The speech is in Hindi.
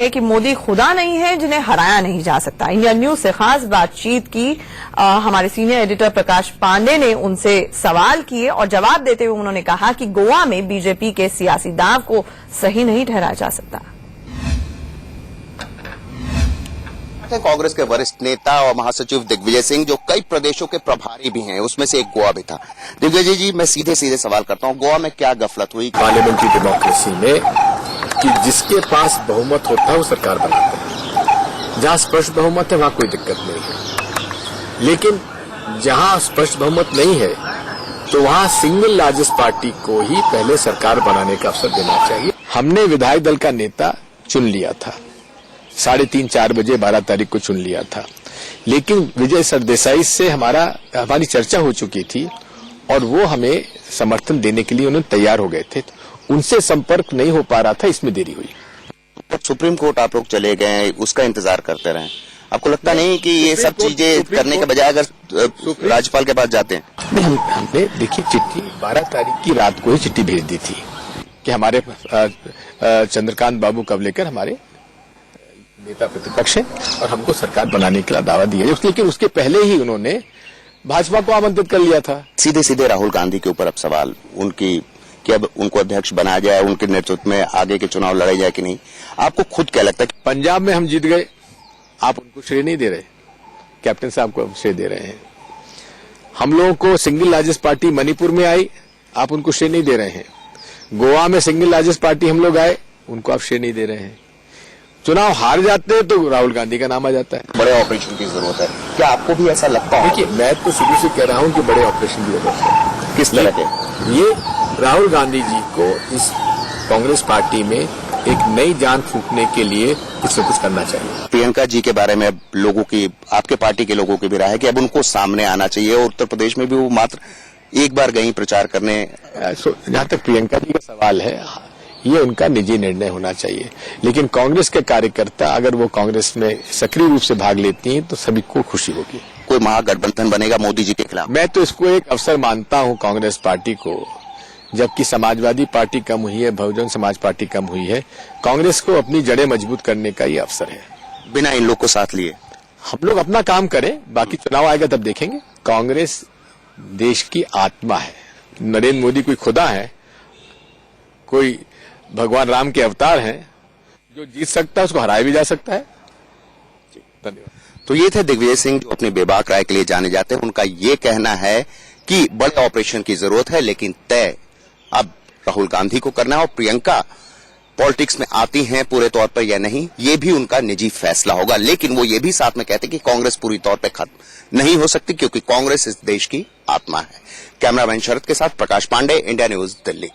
कि मोदी खुदा नहीं है जिन्हें हराया नहीं जा सकता। इंडिया न्यूज से खास बातचीत की हमारे सीनियर एडिटर प्रकाश पांडे ने उनसे सवाल किए और जवाब देते हुए उन्होंने कहा कि गोवा में बीजेपी के सियासी दांव को सही नहीं ठहराया जा सकता। कांग्रेस के वरिष्ठ नेता और महासचिव दिग्विजय सिंह जो कई प्रदेशों के प्रभारी भी हैं, उसमें से एक गोवा भी था। दिग्विजय जी, मैं सीधे सीधे सवाल करता हूं, गोवा में क्या गफलत हुई पार्लियामेंट्री डेमोक्रेसी में कि जिसके पास बहुमत होता है वो सरकार बनाता है। जहां स्पष्ट बहुमत है वहां कोई दिक्कत नहीं है, लेकिन जहां स्पष्ट बहुमत नहीं है तो वहां सिंगल लार्जेस्ट पार्टी को ही पहले सरकार बनाने का अवसर देना चाहिए। हमने विधायक दल का नेता चुन लिया था, 3:30-4 बजे 12 तारीख को चुन लिया था, लेकिन विजय सरदेसाई से हमारी चर्चा हो चुकी थी और वो हमें समर्थन देने के लिए उन्होंने तैयार हो गए थे। उनसे संपर्क नहीं हो पा रहा था, इसमें देरी हुई। सुप्रीम कोर्ट आप लोग चले गए, उसका इंतजार करते रहे। आपको लगता नहीं कि ये सब चीजें करने के बजाय अगर राज्यपाल के पास जाते हैं? हमने देखिए चिट्ठी 12 तारीख की रात को ही चिट्ठी भेज दी थी कि हमारे चंद्रकांत बाबू कवलेकर हमारे नेता प्रतिपक्ष है और हमको सरकार बनाने के लिए दावा दिया है, लेकिन उसके पहले ही उन्होंने भाजपा को आमंत्रित कर लिया था। सीधे सीधे राहुल गांधी के ऊपर अब सवाल उनकी कि अब उनको अध्यक्ष बनाया जाए, उनके नेतृत्व में आगे के चुनाव लड़ाई जाए कि नहीं। आपको खुद क्या लगता है? पंजाब में हम जीत गए, आप उनको श्रेय नहीं दे रहे, कैप्टन साहब को श्रेय दे रहे हैं। हम लोगों को सिंगल लार्जेस्ट पार्टी मणिपुर में आई, आप उनको श्रेय नहीं दे रहे हैं। गोवा में सिंगल लार्जेस्ट पार्टी हम लोग आए, उनको आप श्रेय नहीं दे रहे हैं। चुनाव हार जाते हैं तो राहुल गांधी का नाम आ जाता है। बड़े ऑपरेशन की जरूरत है, क्या आपको भी ऐसा लगता है? देखिए, मैं तो शुरू से कह रहा हूं कि बड़े ऑपरेशन की जरूरत है। किस तरह के? ये राहुल गांधी जी को इस कांग्रेस पार्टी में एक नई जान फूंकने के लिए कुछ न कुछ करना चाहिए। प्रियंका जी के बारे में लोगों की, आपके पार्टी के लोगों की भी राय है कि अब उनको सामने आना चाहिए और उत्तर प्रदेश में भी वो मात्र एक बार गई प्रचार करने। जहां तक प्रियंका जी का सवाल है, ये उनका निजी निर्णय होना चाहिए, लेकिन कांग्रेस के कार्यकर्ता अगर वो कांग्रेस में सक्रिय रूप से भाग लेती हैं तो सभी को खुशी होगी। कोई महागठबंधन बनेगा मोदी जी के खिलाफ? मैं तो इसको एक अवसर मानता हूं कांग्रेस पार्टी को, जबकि समाजवादी पार्टी कम हुई है, बहुजन समाज पार्टी कम हुई है। कांग्रेस को अपनी जड़ें मजबूत करने का ये अवसर है, बिना इन लोग को साथ लिए। हम लोग अपना काम करें, बाकी चुनाव आएगा तब देखेंगे। कांग्रेस देश की आत्मा है। नरेंद्र मोदी कोई खुदा है, कोई भगवान राम के अवतार हैं, जो जीत सकता है उसको हराया भी जा सकता है। धन्यवाद। तो ये थे दिग्विजय सिंह, जो अपनी बेबाक राय के लिए जाने जाते हैं। उनका ये कहना है कि बड़े ऑपरेशन की जरूरत है, लेकिन तय अब राहुल गांधी को करना है, और प्रियंका पॉलिटिक्स में आती हैं पूरे तौर पर या नहीं, ये भी उनका निजी फैसला होगा। लेकिन वो ये भी साथ में कहते हैं कि कांग्रेस पूरी तौर पर खत्म नहीं हो सकती, क्योंकि कांग्रेस इस देश की आत्मा है। कैमरामैन शरद के साथ प्रकाश पांडे, इंडिया न्यूज, दिल्ली।